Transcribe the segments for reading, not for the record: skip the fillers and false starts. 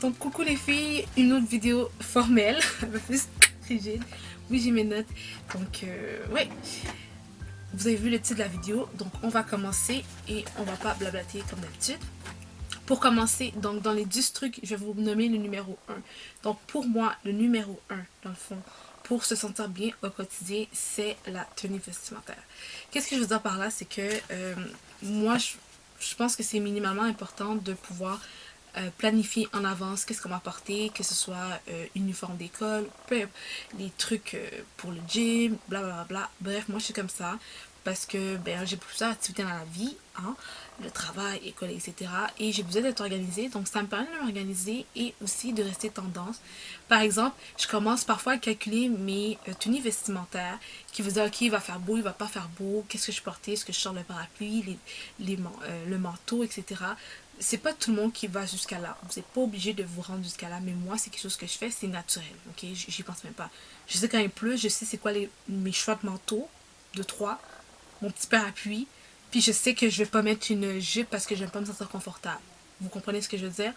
Donc coucou les filles, une autre vidéo formelle, un peu plus rigide. Oui, j'ai mes notes. Donc ouais, vous avez vu le titre de la vidéo, donc on va commencer et on va pas blablater comme d'habitude. Pour commencer, donc dans les 10 trucs, je vais vous nommer le numéro 1. Donc pour moi, le numéro 1, dans le fond, pour se sentir bien au quotidien, c'est la tenue vestimentaire. Qu'est-ce que je veux dire par là? C'est que moi, je pense que c'est minimalement important de pouvoir planifier en avance qu'est-ce qu'on va porter, que ce soit uniforme d'école, les trucs pour le gym, blablabla. Bref, moi je suis comme ça parce que ben, j'ai plusieurs activités dans la vie, hein, le travail, école, etc. Et j'ai besoin d'être organisée, donc ça me permet de m'organiser et aussi de rester tendance. Par exemple, je commence parfois à calculer mes tenues vestimentaires, qui veut dire, ok, il va faire beau, il va pas faire beau, qu'est-ce que je portais, est-ce que je sors le parapluie, le manteau, etc. C'est pas tout le monde qui va jusqu'à là. Vous n'êtes pas obligé de vous rendre jusqu'à là, mais moi, c'est quelque chose que je fais, c'est naturel, ok? J'y pense même pas. Je sais quand il pleut, je sais c'est quoi mes choix de manteau, de 3, mon petit parapluie, puis je sais que je vais pas mettre une jupe parce que j'aime pas me sentir confortable. Vous comprenez ce que je veux dire?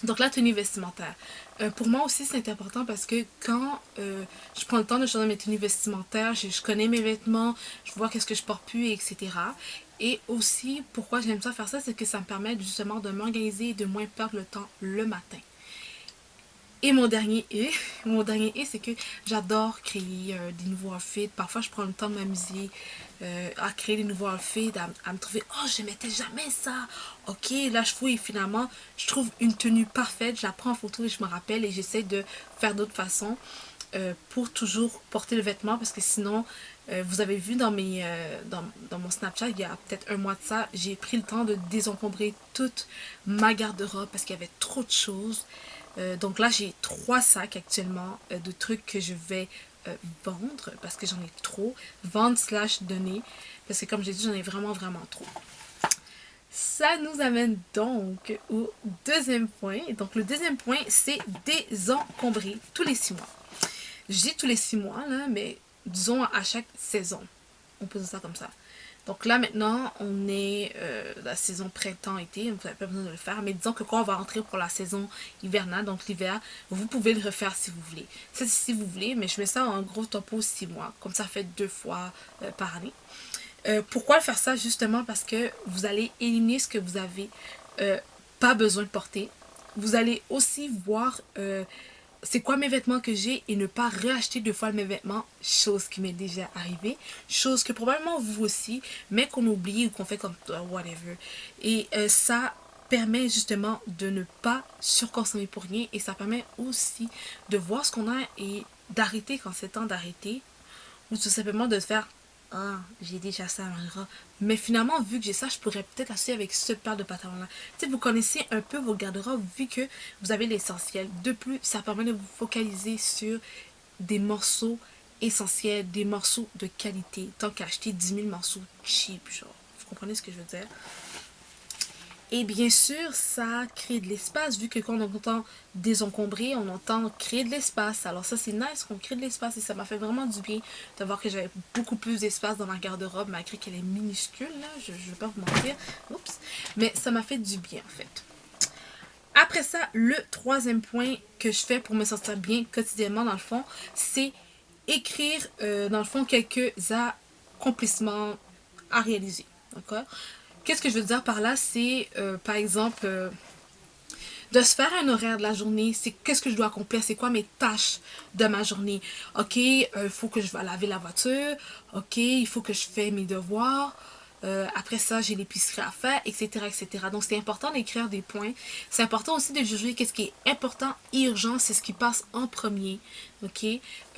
Donc la tenue vestimentaire. Pour moi aussi c'est important parce que quand je prends le temps de choisir mes tenues vestimentaires, je connais mes vêtements, je vois qu'est-ce que je porte plus, etc. Et aussi pourquoi j'aime ça faire ça, c'est que ça me permet justement de m'organiser et de moins perdre le temps le matin. Et mon dernier et, c'est que j'adore créer des nouveaux outfits. Parfois, je prends le temps de m'amuser à créer des nouveaux outfits, à me trouver, oh, je mettais jamais ça. Ok, là, je fouille et finalement, je trouve une tenue parfaite. Je la prends en photo et je me rappelle et j'essaie de faire d'autres façons pour toujours porter le vêtement parce que sinon, vous avez vu dans mon Snapchat, il y a peut-être un mois de ça, j'ai pris le temps de désencombrer toute ma garde-robe parce qu'il y avait trop de choses. Donc là, j'ai 3 sacs actuellement de trucs que je vais vendre parce que j'en ai trop. Vendre slash donner parce que comme j'ai dit, j'en ai vraiment trop. Ça nous amène donc au deuxième point. Donc le deuxième point, c'est désencombrer tous les 6 mois. Je dis tous les 6 mois, là, mais disons à chaque saison. On peut dire ça comme ça. Donc là, maintenant, on est la saison printemps-été. Vous n'avez pas besoin de le faire. Mais disons que quand on va rentrer pour la saison hivernale, donc l'hiver, vous pouvez le refaire si vous voulez. Ça, c'est si vous voulez, mais je mets ça en gros topo 6 mois. Comme ça fait 2 fois par année. Pourquoi faire ça? Justement parce que vous allez éliminer ce que vous avez pas besoin de porter. Vous allez aussi voir c'est quoi mes vêtements que j'ai et ne pas réacheter 2 fois mes vêtements, chose qui m'est déjà arrivée, chose que probablement vous aussi, mais qu'on oublie ou qu'on fait comme whatever. Et ça permet justement de ne pas surconsommer pour rien et ça permet aussi de voir ce qu'on a et d'arrêter quand c'est temps d'arrêter ou tout simplement de faire ah, j'ai déjà ça à mais finalement, vu que j'ai ça, je pourrais peut-être associer avec ce paire de pantalons-là. Tu sais, vous connaissez un peu vos garde-robes vu que vous avez l'essentiel. De plus, ça permet de vous focaliser sur des morceaux essentiels, des morceaux de qualité, tant qu'acheter 10 000 morceaux cheap, genre. Vous comprenez ce que je veux dire? Et bien sûr, ça crée de l'espace, vu que quand on entend désencombrer, on entend créer de l'espace. Alors ça, c'est nice qu'on crée de l'espace et ça m'a fait vraiment du bien de voir que j'avais beaucoup plus d'espace dans ma garde-robe, malgré qu'elle est minuscule, là, je ne vais pas vous mentir. Oups. Mais ça m'a fait du bien, en fait. Après ça, le troisième point que je fais pour me sentir bien quotidiennement, dans le fond, c'est écrire, dans le fond, quelques accomplissements à réaliser. D'accord? Qu'est-ce que je veux dire par là? C'est, par exemple, de se faire un horaire de la journée. C'est qu'est-ce que je dois accomplir? C'est quoi mes tâches de ma journée? Ok, il faut que je vais laver la voiture. Ok, il faut que je fasse mes devoirs. Après ça, j'ai l'épicerie à faire, etc., etc. Donc, c'est important d'écrire des points. C'est important aussi de juger qu'est-ce qui est important et urgent. C'est ce qui passe en premier. Ok?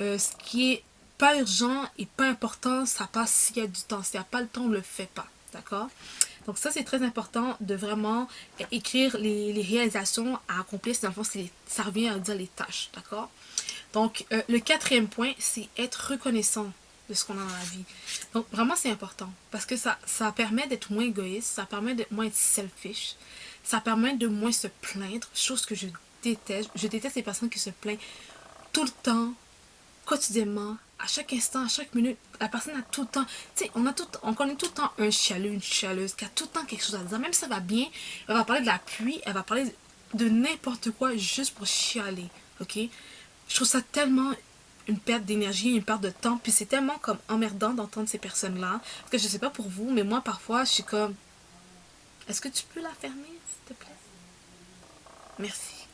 Ce qui est pas urgent et pas important, ça passe s'il y a du temps. S'il n'y a pas le temps, on ne le fait pas. D'accord? Donc ça, c'est très important de vraiment écrire les réalisations à accomplir. Dans le fond, ça revient à dire les tâches. D'accord? Donc, le quatrième point, c'est être reconnaissant de ce qu'on a dans la vie. Donc, vraiment, c'est important parce que ça permet d'être moins égoïste, ça permet d'être moins selfish, ça permet de moins se plaindre, chose que je déteste. Je déteste les personnes qui se plaignent tout le temps, quotidiennement, à chaque instant, à chaque minute. La personne a tout le temps, tu sais, on connaît tout le temps un chialeux, une chialeuse qui a tout le temps quelque chose à dire. Même si ça va bien, elle va parler de la pluie, elle va parler de n'importe quoi juste pour chialer, ok? Je trouve ça tellement une perte d'énergie, une perte de temps, puis c'est tellement comme emmerdant d'entendre ces personnes-là, que je sais pas pour vous, mais moi parfois je suis comme, est-ce que tu peux la fermer, s'il te plaît? Merci.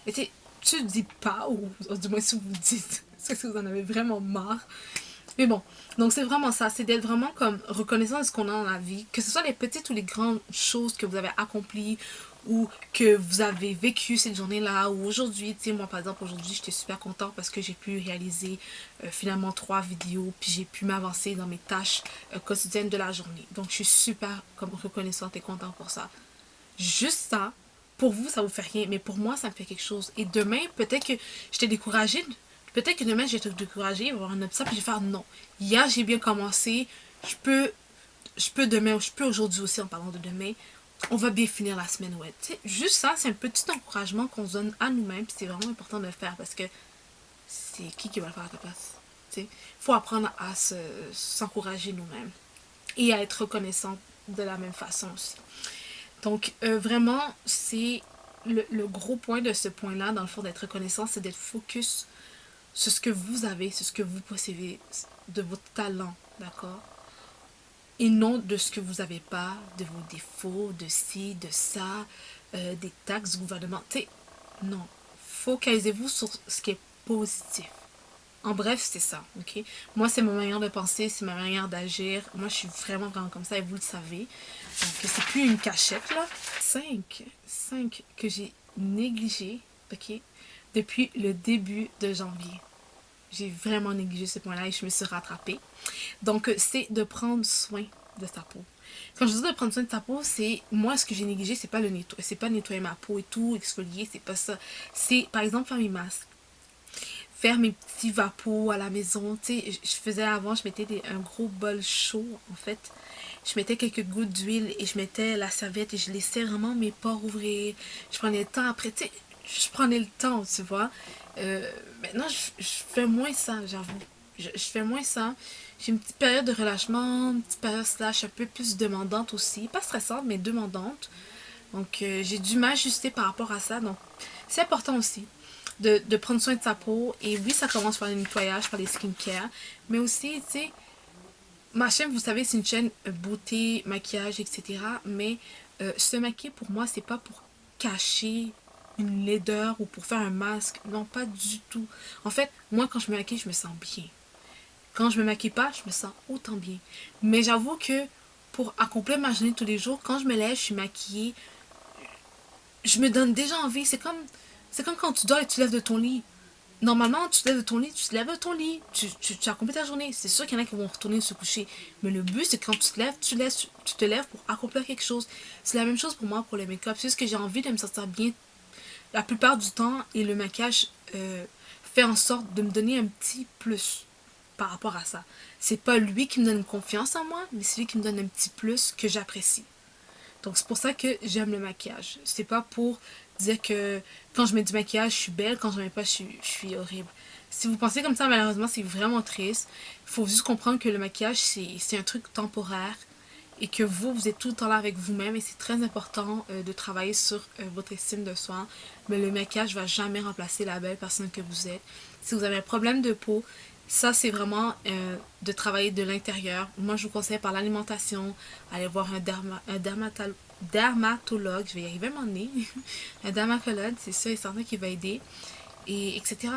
Et tu dis pas, ou du moins si vous dites, c'est que vous en avez vraiment marre. Mais bon, donc c'est vraiment ça, c'est d'être vraiment comme reconnaissant de ce qu'on a dans la vie, que ce soit les petites ou les grandes choses que vous avez accomplies ou que vous avez vécu cette journée-là ou aujourd'hui, tu sais, moi par exemple aujourd'hui j'étais super contente parce que j'ai pu réaliser finalement 3 vidéos puis j'ai pu m'avancer dans mes tâches quotidiennes de la journée. Donc je suis super comme reconnaissante et contente pour ça. Juste ça, pour vous ça vous fait rien, mais pour moi ça me fait quelque chose. Et demain peut-être que j'étais découragée. Peut-être que demain, je vais être découragée, il va y avoir un obstacle, puis je vais faire non. Hier, j'ai bien commencé, je peux demain, je peux aujourd'hui aussi, en parlant de demain, on va bien finir la semaine, ouais. Tu sais, juste ça, c'est un petit encouragement qu'on se donne à nous-mêmes, puis c'est vraiment important de le faire, parce que c'est qui va le faire à ta place? Tu sais, faut apprendre à s'encourager nous-mêmes, et à être reconnaissant de la même façon aussi. Donc, vraiment, c'est le gros point de ce point-là, dans le fond, d'être reconnaissant, c'est d'être focus sur ce que vous avez, sur ce que vous possédez, de vos talents, d'accord? Et non de ce que vous n'avez pas, de vos défauts, de ci, de ça, des taxes du gouvernement. Tu sais, non. Focalisez-vous sur ce qui est positif. En bref, c'est ça, ok? Moi, c'est ma manière de penser, c'est ma manière d'agir. Moi, je suis vraiment, vraiment comme ça et vous le savez. Donc, c'est plus une cachette, là. 5 que j'ai négligé, ok? Depuis le début de janvier. J'ai vraiment négligé ce point-là et je me suis rattrapée. Donc, c'est de prendre soin de sa peau. Quand je dis de prendre soin de sa peau, c'est moi ce que j'ai négligé, c'est pas le nettoyer, c'est pas nettoyer ma peau et tout, exfolier, c'est pas ça. C'est par exemple faire mes masques, faire mes petits vapos à la maison. Tu sais, je faisais avant, je mettais un gros bol chaud en fait. Je mettais quelques gouttes d'huile et je mettais la serviette et je laissais vraiment mes pores ouvrir. Je prenais le temps après, tu sais, je prenais le temps, tu vois. Maintenant, je fais moins ça, j'avoue. Je fais moins ça. J'ai une petite période de relâchement, une petite période slash un peu plus demandante aussi. Pas stressante, mais demandante. Donc, j'ai dû m'ajuster par rapport à ça. Donc, c'est important aussi de prendre soin de sa peau. Et oui, ça commence par le nettoyage, par les skincare. Mais aussi, tu sais, ma chaîne, vous savez, c'est une chaîne beauté, maquillage, etc. Mais se maquiller, pour moi, c'est pas pour cacher une laideur ou pour faire un masque. Non, pas du tout. En fait, moi, quand je me maquille, je me sens bien. Quand je me maquille pas, je me sens autant bien. Mais j'avoue que pour accomplir ma journée tous les jours, quand je me lève, je suis maquillée, je me donne déjà envie. C'est comme quand tu dors et tu te lèves de ton lit. Normalement, tu te lèves de ton lit, tu te lèves de ton lit, tu accomplis ta journée. C'est sûr qu'il y en a qui vont retourner se coucher. Mais le but, c'est que quand tu te lèves, tu te lèves pour accomplir quelque chose. C'est la même chose pour moi pour le make-up. C'est juste que j'ai envie de me sentir bien la plupart du temps et le maquillage fait en sorte de me donner un petit plus par rapport à ça. C'est pas lui qui me donne confiance en moi, mais c'est lui qui me donne un petit plus que j'apprécie. Donc c'est pour ça que j'aime le maquillage. C'est pas pour dire que quand je mets du maquillage, je suis belle, quand je ne mets pas, je suis horrible. Si vous pensez comme ça, malheureusement, c'est vraiment triste. Il faut juste comprendre que le maquillage, c'est un truc temporaire et que vous êtes tout le temps là avec vous-même et c'est très important de travailler sur votre estime de soi. Mais le maquillage va jamais remplacer la belle personne que vous êtes. Si vous avez un problème de peau, ça c'est vraiment de travailler de l'intérieur. Moi je vous conseille par l'alimentation, aller voir un dermatologue, je vais y arriver à un moment donné, un dermatologue, c'est ça et certain qui va aider, et etc.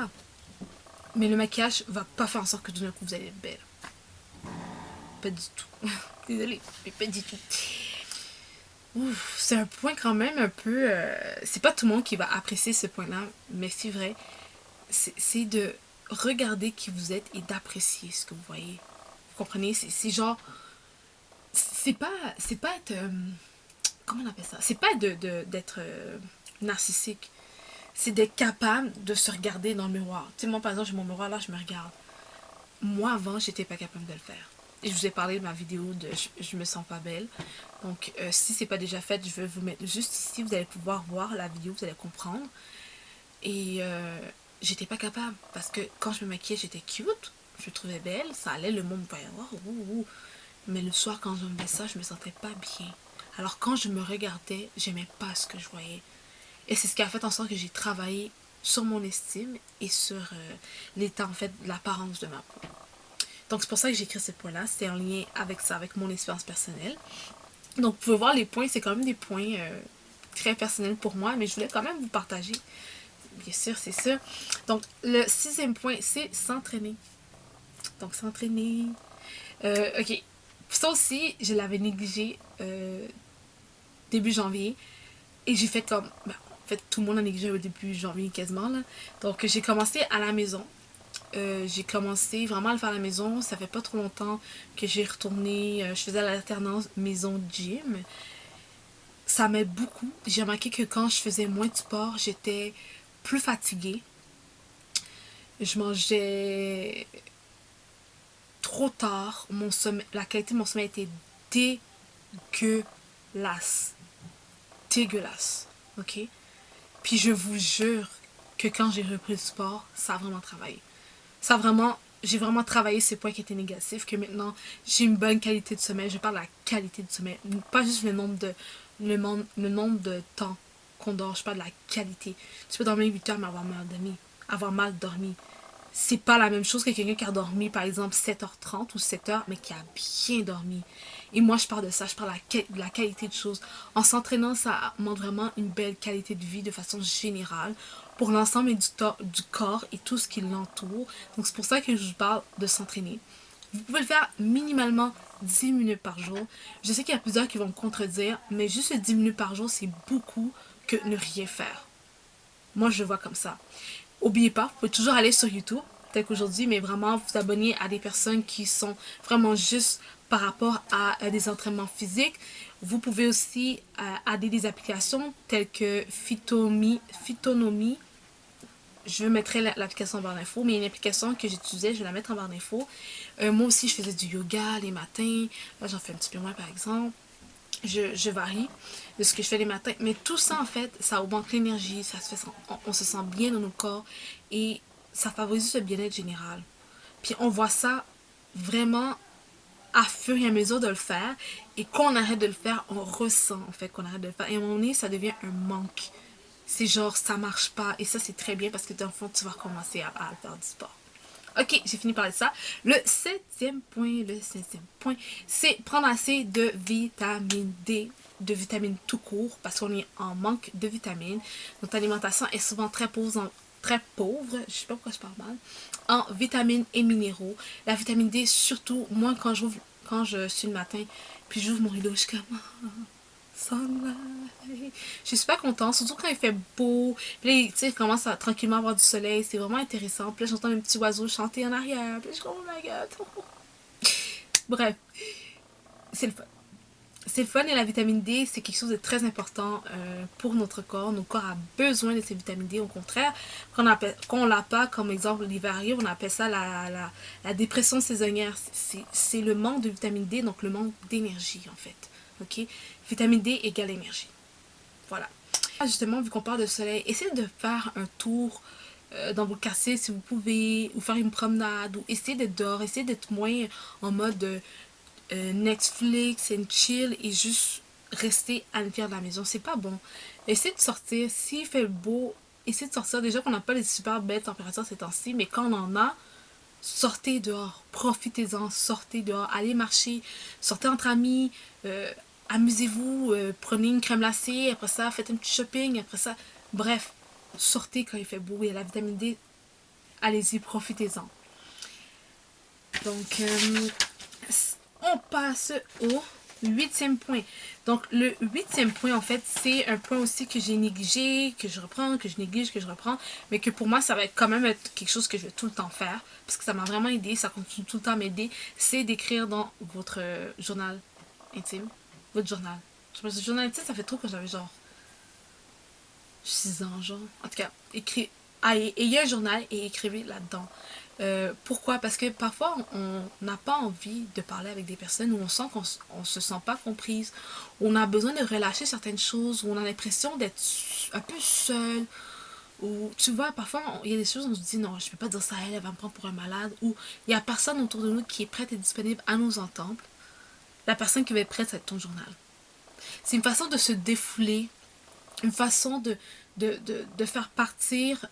Mais le maquillage va pas faire en sorte que d'un coup vous allez être belle. Pas du tout. Désolée, mais pas du tout. Ouf, c'est un point quand même un peu... c'est pas tout le monde qui va apprécier ce point-là, mais c'est vrai. C'est de regarder qui vous êtes et d'apprécier ce que vous voyez. Vous comprenez? C'est genre... C'est pas être... comment on appelle ça? C'est pas d'être narcissique. C'est d'être capable de se regarder dans le miroir. Tu sais, moi, par exemple, j'ai mon miroir là, je me regarde. Moi, avant, j'étais pas capable de le faire. Et je vous ai parlé de ma vidéo de je me sens pas belle. Donc, si c'est pas déjà fait, je vais vous mettre juste ici. Vous allez pouvoir voir la vidéo, vous allez comprendre. Et j'étais pas capable. Parce que quand je me maquillais, j'étais cute. Je me trouvais belle. Ça allait, le monde me voyait voir. Mais le soir, quand je me faisais ça, je me sentais pas bien. Alors, quand je me regardais, j'aimais pas ce que je voyais. Et c'est ce qui a fait en sorte que j'ai travaillé sur mon estime et sur l'état, en fait, de l'apparence de ma peau. Donc c'est pour ça que j'ai écrit ce point-là, c'est en lien avec ça, avec mon expérience personnelle. Donc vous pouvez voir les points, c'est quand même des points très personnels pour moi, mais je voulais quand même vous partager. Bien sûr, c'est ça. Donc le 6e point, c'est s'entraîner. Donc s'entraîner. Ok. Ça aussi, je l'avais négligé début janvier. Et j'ai fait comme... Ben, en fait, tout le monde a négligé au début janvier quasiment. Là. Donc j'ai commencé à la maison. J'ai commencé vraiment à le faire à la maison. Ça fait pas trop longtemps que j'ai retourné. Je faisais l'alternance maison-gym. Ça m'aide beaucoup. J'ai remarqué que quand je faisais moins de sport, j'étais plus fatiguée. Je mangeais trop tard. Mon sommeil, la qualité de mon sommeil était dégueulasse. Dégueulasse. Ok? Puis je vous jure que quand j'ai repris le sport, ça a vraiment travaillé. Ça a vraiment, j'ai vraiment travaillé ces points qui étaient négatifs, que maintenant j'ai une bonne qualité de sommeil. Je parle de la qualité du sommeil, pas juste le nombre de temps qu'on dort, je parle de la qualité. Tu peux dormir 8 heures mais avoir mal dormi. C'est pas la même chose que quelqu'un qui a dormi par exemple 7h30 ou 7 heures mais qui a bien dormi. Et moi je parle de ça, je parle de la qualité de choses. En s'entraînant, ça montre vraiment une belle qualité de vie de façon générale pour l'ensemble du corps et tout ce qui l'entoure. Donc c'est pour ça que je vous parle de s'entraîner. Vous pouvez le faire minimalement 10 minutes par jour. Je sais qu'il y a plusieurs qui vont me contredire, mais juste 10 minutes par jour, c'est beaucoup que ne rien faire. Moi, je le vois comme ça. N'oubliez pas, vous pouvez toujours aller sur YouTube, tel qu'aujourd'hui, mais vraiment vous abonner à des personnes qui sont vraiment juste par rapport à des entraînements physiques. Vous pouvez aussi aider des applications telles que Phytonomie. Je mettrai l'application en barre d'infos, mais il y a une application que j'utilisais, je vais la mettre en barre d'infos. Moi aussi, je faisais du yoga les matins. Là, j'en fais un petit peu moins, par exemple. Je varie de ce que je fais les matins. Mais tout ça, en fait, ça augmente l'énergie, on se sent bien dans nos corps et ça favorise le bien-être général. Puis on voit ça vraiment à fur et à mesure de le faire. Et quand on arrête de le faire, on ressent en fait qu'on arrête de le faire. Et à un moment donné, ça devient un manque. C'est genre, ça marche pas. Et ça, c'est très bien parce que dans le fond, tu vas commencer à faire du sport. Ok, j'ai fini par ça. Le septième point, c'est prendre assez de vitamine D, de vitamines tout court, parce qu'on est en manque de vitamines. Notre alimentation est souvent très pauvre, je sais pas pourquoi je parle mal, en vitamines et minéraux. La vitamine D, surtout, moi, quand je suis le matin, puis j'ouvre mon rideau, je suis comme... Sunlight. Je suis super contente, surtout quand il fait beau. Puis là, tu sais, il commence à tranquillement avoir du soleil. C'est vraiment intéressant. Puis là, j'entends un petit oiseau chanter en arrière. Puis là, je suis comme, oh my god. Bref, c'est le fun. C'est le fun et la vitamine D, c'est quelque chose de très important pour notre corps. Notre corps a besoin de ces vitamines D. Au contraire, quand on l'a pas, comme exemple l'hiver arrive, on appelle ça la dépression saisonnière. C'est le manque de vitamine D, donc le manque d'énergie en fait. Ok, vitamine D égale énergie. Voilà. Justement, vu qu'on parle de soleil, essayez de faire un tour dans vos quartiers si vous pouvez, ou faire une promenade, ou essayez d'être dehors, essayez d'être moins en mode Netflix and chill et juste rester à l'intérieur de la maison. C'est pas bon. Essayez de sortir. S'il fait beau, essayez de sortir. Déjà qu'on n'a pas les super belles températures ces temps-ci, mais quand on en a, sortez dehors, profitez-en, sortez dehors, allez marcher, sortez entre amis, amusez-vous, prenez une crème glacée, après ça, faites un petit shopping, après ça, bref, sortez quand il fait beau, il y a la vitamine D, allez-y, profitez-en. Donc, on passe au 8e point. Donc, le 8e point, en fait, c'est un point aussi que j'ai négligé, que je reprends, que je néglige, que je reprends, mais que pour moi, ça va quand même être quelque chose que je vais tout le temps faire, parce que ça m'a vraiment aidé, ça continue tout le temps à m'aider, c'est d'écrire dans votre journal intime. Votre journal. Je pense que le journal intime, ça fait trop que j'avais genre 6 ans, genre. En tout cas, ayez un journal et écrivez là-dedans. Pourquoi? Parce que parfois on n'a pas envie de parler avec des personnes où on sent qu'on se sent pas comprise, où on a besoin de relâcher certaines choses, où on a l'impression d'être un peu seul, ou tu vois, parfois il y a des choses où on se dit non, je peux pas dire ça à elle, elle va me prendre pour un malade, ou il y a personne autour de nous qui est prête et disponible à nous entendre. La personne qui va être prête, c'est ton journal. C'est une façon de se défouler, une façon de faire partir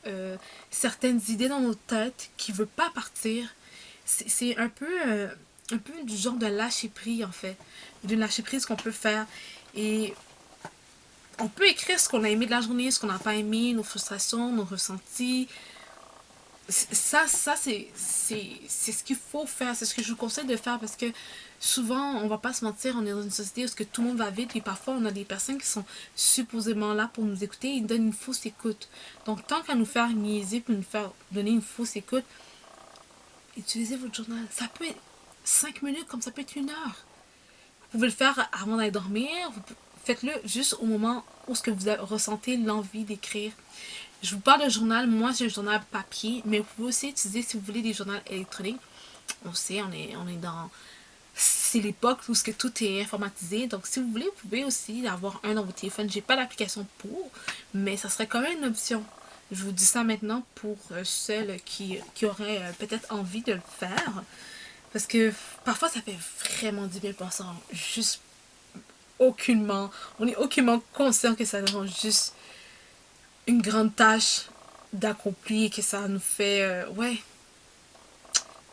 certaines idées dans nos têtes qui ne veulent pas partir. C'est un peu du genre de lâcher prise en fait. D'une lâcher prise qu'on peut faire. Et on peut écrire ce qu'on a aimé de la journée, ce qu'on n'a pas aimé, nos frustrations, nos ressentis. Ça c'est ce qu'il faut faire, c'est ce que je vous conseille de faire parce que souvent, on va pas se mentir, on est dans une société où que tout le monde va vite et parfois on a des personnes qui sont supposément là pour nous écouter et ils donnent une fausse écoute. Donc tant qu'à nous faire niaiser pour nous faire donner une fausse écoute, utilisez votre journal. Ça peut être 5 minutes comme ça peut être 1 heure. Vous pouvez le faire avant d'aller dormir, faites-le juste au moment où ce que vous ressentez l'envie d'écrire. Je vous parle de journal, moi j'ai un journal papier, mais vous pouvez aussi utiliser si vous voulez des journaux électroniques. On sait, on est dans... C'est l'époque où ce que tout est informatisé, donc si vous voulez, vous pouvez aussi avoir un dans votre téléphone. J'ai pas d'application pour, mais ça serait quand même une option. Je vous dis ça maintenant pour celles qui auraient peut-être envie de le faire. Parce que parfois ça fait vraiment du bien pour ça. Juste aucunement, on est aucunement conscient que ça demande juste une grande tâche d'accomplir, que ça nous fait... ouais,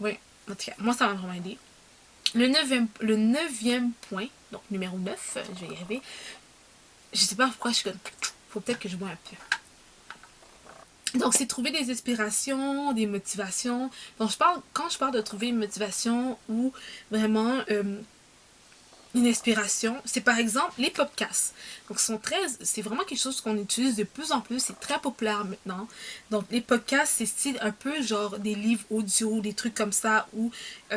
en tout cas, moi ça m'a vraiment aidé. Le neuvième point, donc numéro 9, je vais y arriver. Je sais pas pourquoi je suis comme... Faut peut-être que je bois un peu. Donc, c'est trouver des inspirations, des motivations. Donc, quand je parle de trouver une motivation ou vraiment une inspiration, c'est par exemple les podcasts. Donc, c'est vraiment quelque chose qu'on utilise de plus en plus. C'est très populaire maintenant. Donc, les podcasts, c'est style un peu genre des livres audio, des trucs comme ça, où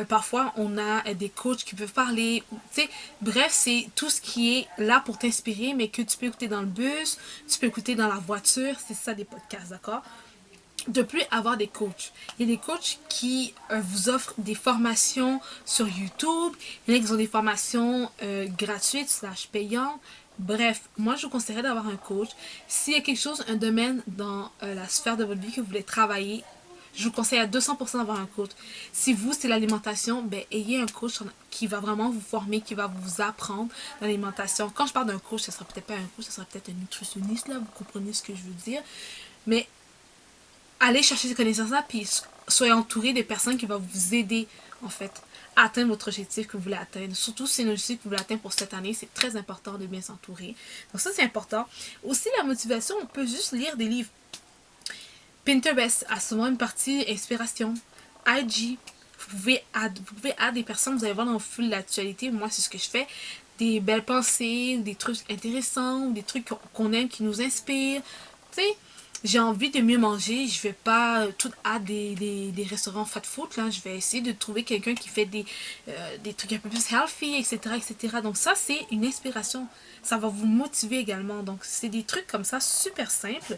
parfois on a des coachs qui peuvent parler. Tu sais, bref, c'est tout ce qui est là pour t'inspirer, mais que tu peux écouter dans le bus, tu peux écouter dans la voiture. C'est ça des podcasts, d'accord? De plus, avoir des coachs. Il y a des coachs qui vous offrent des formations sur YouTube. Il y en a qui ont des formations gratuites / payantes. Bref, moi je vous conseillerais d'avoir un coach. S'il y a quelque chose, un domaine dans la sphère de votre vie que vous voulez travailler, je vous conseille à 200% d'avoir un coach. Si vous, c'est l'alimentation, ben, ayez un coach qui va vraiment vous former, qui va vous apprendre l'alimentation. Quand je parle d'un coach, ce ne sera peut-être pas un coach, ce sera peut-être un nutritionniste, là, vous comprenez ce que je veux dire. Mais allez chercher ces connaissances-là, puis soyez entouré des personnes qui vont vous aider, en fait, à atteindre votre objectif que vous voulez atteindre. Surtout si c'est un objectif que vous voulez atteindre pour cette année, c'est très important de bien s'entourer. Donc ça, c'est important. Aussi, la motivation, on peut juste lire des livres. Pinterest a souvent une partie inspiration. IG, vous pouvez add des personnes, vous allez voir dans le fil de l'actualité, moi, c'est ce que je fais. Des belles pensées, des trucs intéressants, des trucs qu'on aime, qui nous inspirent. Tu sais, j'ai envie de mieux manger, je vais pas tout à des restaurants fast food, là, je vais essayer de trouver quelqu'un qui fait des trucs un peu plus healthy, etc., etc. Donc ça, c'est une inspiration. Ça va vous motiver également. Donc c'est des trucs comme ça, super simples,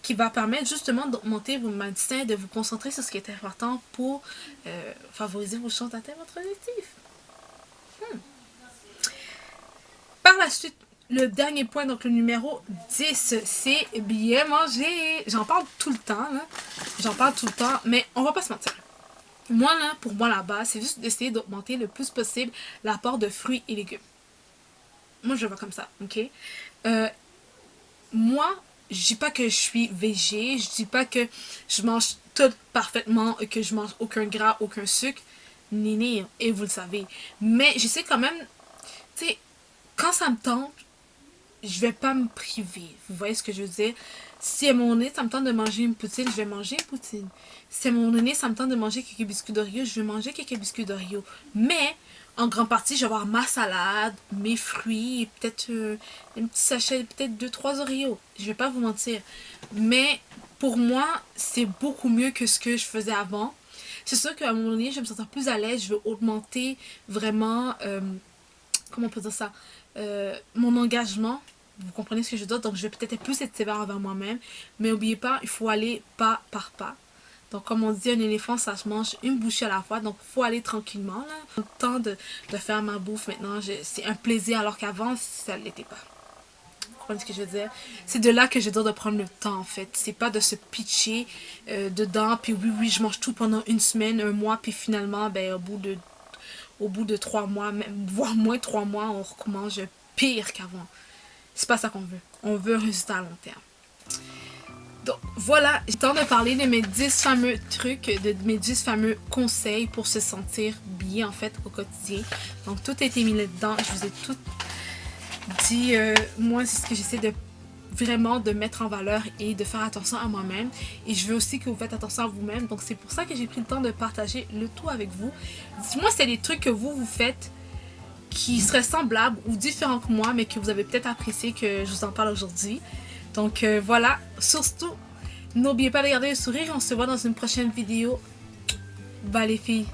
qui va permettre justement d'augmenter vos mindset, de vous concentrer sur ce qui est important pour favoriser vos chances d'atteindre votre objectif. Par la suite, le dernier point, donc le numéro 10, c'est bien manger. J'en parle tout le temps, là. J'en parle tout le temps, mais on va pas se mentir. Moi, là, pour moi, la base, c'est juste d'essayer d'augmenter le plus possible l'apport de fruits et légumes. Moi, je le vois comme ça, ok? Moi, je dis pas que je suis végé, je dis pas que je mange tout parfaitement, que je mange aucun gras, aucun sucre, ni, et vous le savez. Mais je sais quand même, tu sais, quand ça me tente, je vais pas me priver. Vous voyez ce que je veux dire? Si à mon nez, ça me tente de manger une poutine, je vais manger une poutine. Si à mon nez, ça me tente de manger quelques biscuits d'Oreo, je vais manger quelques biscuits d'Oreo. Mais, en grande partie, je vais avoir ma salade, mes fruits, et peut-être un petit sachet, peut-être 2-3 Oreos. Je vais pas vous mentir. Mais, pour moi, c'est beaucoup mieux que ce que je faisais avant. C'est sûr qu'à un moment donné, je vais me sentir plus à l'aise, je veux augmenter vraiment, comment on peut dire ça? Mon engagement, vous comprenez ce que je veux dire, donc je vais peut-être plus être sévère envers moi-même, mais n'oubliez pas, il faut aller pas par pas. Donc comme on dit, un éléphant ça se mange une bouchée à la fois, donc il faut aller tranquillement là. Le temps de faire ma bouffe maintenant, c'est un plaisir alors qu'avant ça ne l'était pas. Vous comprenez ce que je veux dire? C'est de là que je veux dire de prendre le temps en fait, c'est pas de se pitcher dedans, puis oui je mange tout pendant une semaine, un mois, puis finalement ben au bout de 3 mois, même, voire moins 3 mois, on recommence pire qu'avant. C'est pas ça qu'on veut. On veut un résultat à long terme. Donc voilà, j'ai le temps de parler de mes 10 fameux trucs, de mes 10 fameux conseils pour se sentir bien en fait au quotidien. Donc tout a été mis là-dedans, je vous ai tout dit. Moi c'est ce que j'essaie de vraiment de mettre en valeur et de faire attention à moi-même. Et je veux aussi que vous faites attention à vous-même. Donc c'est pour ça que j'ai pris le temps de partager le tout avec vous. Dites-moi c'est des trucs que vous faites qui seraient semblables ou différents que moi, mais que vous avez peut-être apprécié que je vous en parle aujourd'hui. Donc voilà, surtout, n'oubliez pas de garder le sourire. On se voit dans une prochaine vidéo. Bye les filles.